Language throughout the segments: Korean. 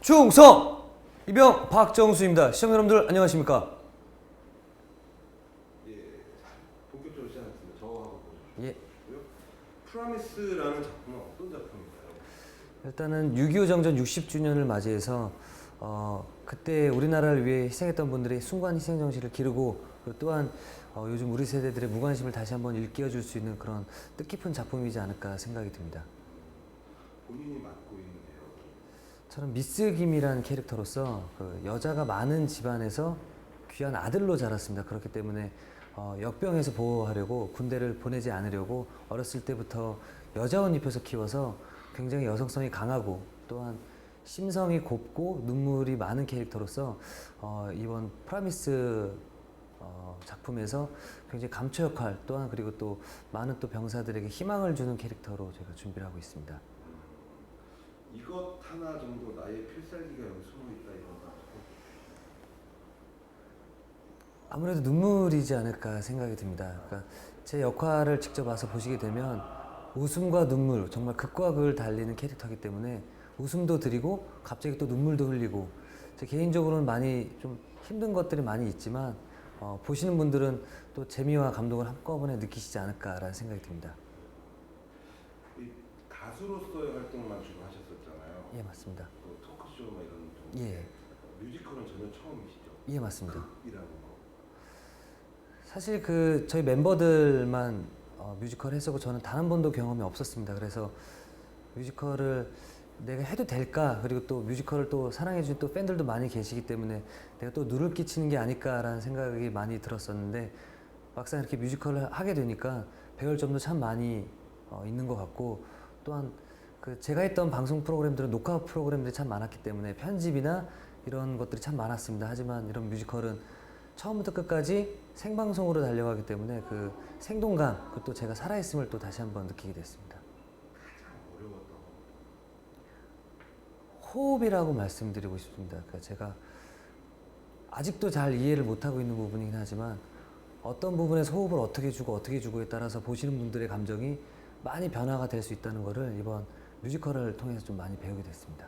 충성! 이병 박정수입니다. 시청자 여러분들 안녕하십니까? 예, 본격적으로 시작하겠습니다. 저하고 예. 보여주시고요. 프라미스라는 작품은 어떤 작품인가요? 일단은 6.25 정전 60주년을 맞이해서 그때 우리나라를 위해 희생했던 분들의 순간 희생 정신을 기르고 또한 요즘 우리 세대들의 무관심을 다시 한번 일깨워줄 수 있는 그런 뜻깊은 작품이지 않을까 생각이 듭니다. 본인이 맡고 있는 배우. 저는 미스 김이라는 캐릭터로서 그 여자가 많은 집안에서 귀한 아들로 자랐습니다. 그렇기 때문에 역병에서 보호하려고 군대를 보내지 않으려고 어렸을 때부터 여자 옷 입혀서 키워서 굉장히 여성성이 강하고 또한 심성이 곱고 눈물이 많은 캐릭터로서 이번 프라미스 작품에서 굉장히 감초 역할 또한 그리고 또 많은 또 병사들에게 희망을 주는 캐릭터로 제가 준비를 하고 있습니다. 이것 하나 정도 나의 필살기가 여기 숨어있다 이런 거. 아무래도 눈물이지 않을까 생각이 듭니다. 그러니까 제 역할을 직접 와서 보시게 되면 웃음과 눈물, 정말 극과 극을 달리는 캐릭터이기 때문에 웃음도 드리고 갑자기 또 눈물도 흘리고 제 개인적으로는 많이 좀 힘든 것들이 많이 있지만 보시는 분들은 또 재미와 감동을 한꺼번에 느끼시지 않을까라는 생각이 듭니다. 이 가수로서의 활동만 주로 하셨었잖아요. 예, 맞습니다. 뭐 토크쇼 막 이런 좀. 예. 뮤지컬은 전혀 처음이시죠? 예, 맞습니다. 이라는 거. 사실 그 저희 멤버들만 뮤지컬 했었고 저는 단 한 번도 경험이 없었습니다. 그래서 뮤지컬을 내가 해도 될까? 그리고 또 뮤지컬을 또 사랑해주는 또 팬들도 많이 계시기 때문에 내가 또 누를 끼치는 게 아닐까라는 생각이 많이 들었었는데 막상 이렇게 뮤지컬을 하게 되니까 배울 점도 참 많이 있는 것 같고 또한 그 제가 했던 방송 프로그램들은 녹화 프로그램들이 참 많았기 때문에 편집이나 이런 것들이 참 많았습니다. 하지만 이런 뮤지컬은 처음부터 끝까지 생방송으로 달려가기 때문에 그 생동감, 그것도 제가 살아있음을 또 다시 한번 느끼게 됐습니다. 가장 어려웠던 거. 호흡이라고 말씀드리고 싶습니다. 그러니까 제가 아직도 잘 이해를 못하고 있는 부분이긴 하지만 어떤 부분에서 호흡을 어떻게 주고에 따라서 보시는 분들의 감정이 많이 변화가 될 수 있다는 것을 이번 뮤지컬을 통해서 좀 많이 배우게 됐습니다.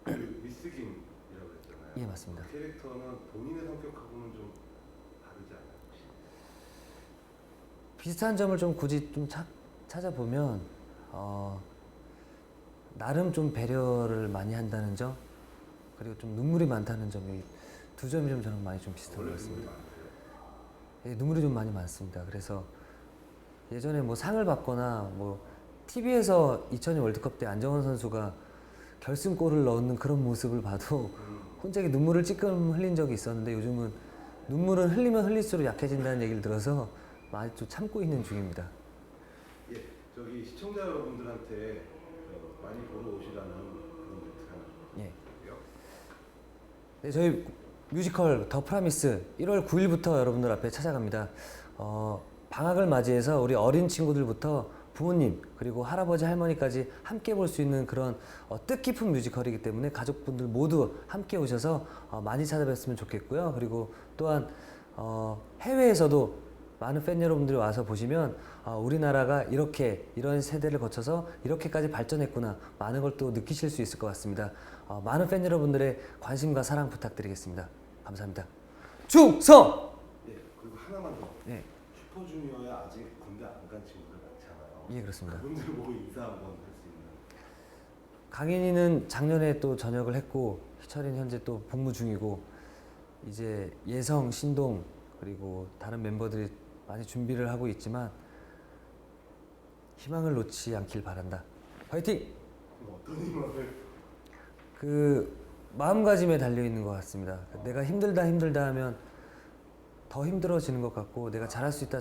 그 미스 김이라고 했잖아요. 예, 맞습니다. 그 캐릭터는 본인의 성격하고는 좀 다르지 않아요? 혹시? 비슷한 점을 좀 굳이 좀 찾아보면 나름 좀 배려를 많이 한다는 점 그리고 좀 눈물이 많다는 점이 두 점이 좀 저는 많이 좀 비슷한 것 같습니다. 예, 눈물이 좀 많이 많습니다. 그래서 예전에 뭐 상을 받거나 뭐 TV에서 2002 월드컵 때 안정환 선수가 결승골을 넣는 그런 모습을 봐도 혼자게 눈물을 찔끔 흘린 적이 있었는데 요즘은 눈물은 흘리면 흘릴수록 약해진다는 얘기를 들어서 많이 좀 참고 있는 중입니다. 예, 저기 시청자 여러분들한테 많이 보러 오시라는 그런 멘트 하나 좀 예. 부탁드릴게요. 네, 저희 뮤지컬 더 프라미스 1월 9일부터 여러분들 앞에 찾아갑니다. 방학을 맞이해서 우리 어린 친구들부터 부모님 그리고 할아버지 할머니까지 함께 볼 수 있는 그런 뜻깊은 뮤지컬이기 때문에 가족분들 모두 함께 오셔서 많이 찾아뵀으면 좋겠고요. 그리고 또한 해외에서도 많은 팬 여러분들이 와서 보시면 우리나라가 이런 세대를 거쳐서 이렇게까지 발전했구나 많은 걸 또 느끼실 수 있을 것 같습니다. 많은 팬 여러분들의 관심과 사랑 부탁드리겠습니다. 감사합니다. 충성! 예, 그리고 하나만 더. 네, 슈퍼주니어에 아직 군대 안 간 친구들 많잖아요. 예, 그렇습니다. 그분들 보고 인사 한번 할 수 있는. 강인이는 작년에 또 전역을 했고 희철이는 현재 또 복무 중이고 이제 예성, 신동 그리고 다른 멤버들이 많이 준비를 하고 있지만 희망을 놓지 않길 바란다. 화이팅! 그럼 어떤 희망을? 그 마음가짐에 달려 있는 것 같습니다. 내가 힘들다 하면 더 힘들어지는 것 같고 내가 잘할 수 있다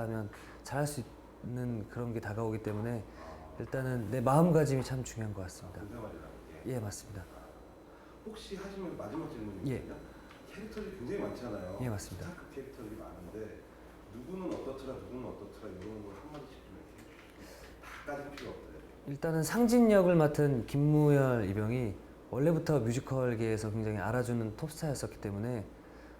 하면 잘할 수 있는 그런 게 다가오기 때문에 일단은 내 마음가짐이 참 중요한 것 같습니다. 군생활이라는 게. 예, 맞습니다. 혹시 하시면 마지막 질문입니다. 예. 캐릭터들이 굉장히 많잖아요. 예, 맞습니다. 스타크 캐릭터들이 많은데 누구는 어떻더라 이런 걸 한마디씩 좀 이렇게 다 따질 필요 없어요. 일단은 상진 역을 맡은 김무열 이병이 원래부터 뮤지컬계에서 굉장히 알아주는 톱스타였었기 때문에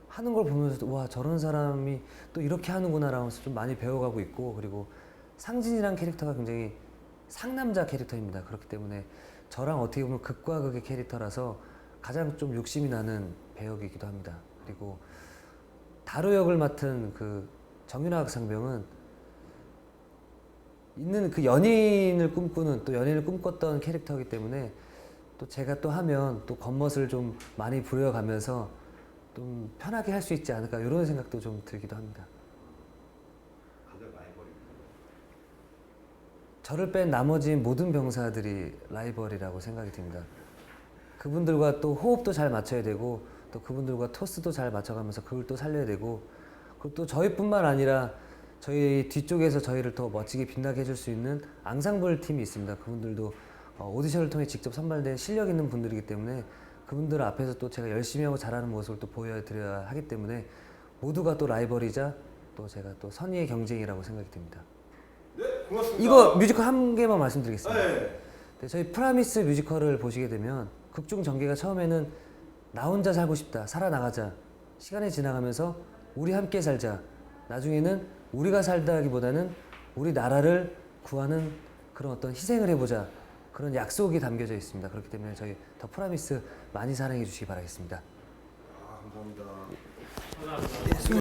하는 걸 보면서 와 저런 사람이 또 이렇게 하는구나 라면서 좀 많이 배워가고 있고 그리고 상진이란 캐릭터가 굉장히 상남자 캐릭터입니다. 그렇기 때문에 저랑 어떻게 보면 극과 극의 캐릭터라서 가장 좀 욕심이 나는 배역이기도 합니다. 그리고 다루 역을 맡은 그 정윤학 상병은 있는 그 연인을 꿈꾸는 또 연인을 꿈꿨던 캐릭터이기 때문에 또 제가 또 하면 또 겉멋을 좀 많이 부려가면서 좀 편하게 할 수 있지 않을까 이런 생각도 좀 들기도 합니다. 가장 라이벌이 저를 뺀 나머지 모든 병사들이 라이벌이라고 생각이 듭니다. 그분들과 또 호흡도 잘 맞춰야 되고 또 그분들과 토스도 잘 맞춰가면서 그걸 또 살려야 되고 그리고 또 저희뿐만 아니라 저희 뒤쪽에서 저희를 더 멋지게 빛나게 해줄 수 있는 앙상블 팀이 있습니다. 그분들도 오디션을 통해 직접 선발된 실력 있는 분들이기 때문에 그분들 앞에서 또 제가 열심히 하고 잘하는 모습을 또 보여드려야 하기 때문에 모두가 또 라이벌이자 또 제가 또 선의의 경쟁이라고 생각이 듭니다. 네, 고맙습니다. 이거 뮤지컬 한 개만 말씀드리겠습니다. 네. 네, 저희 프라미스 뮤지컬을 보시게 되면 극중 전개가 처음에는 나 혼자 살고 싶다, 살아나가자, 시간이 지나가면서 우리 함께 살자, 나중에는 우리가 살다기보다는 우리 나라를 구하는 그런 어떤 희생을 해보자 그런 약속이 담겨져 있습니다. 그렇기 때문에 저희 더 프라미스 많이 사랑해 주시기 바라겠습니다. 아, 감사합니다. 감사합니다.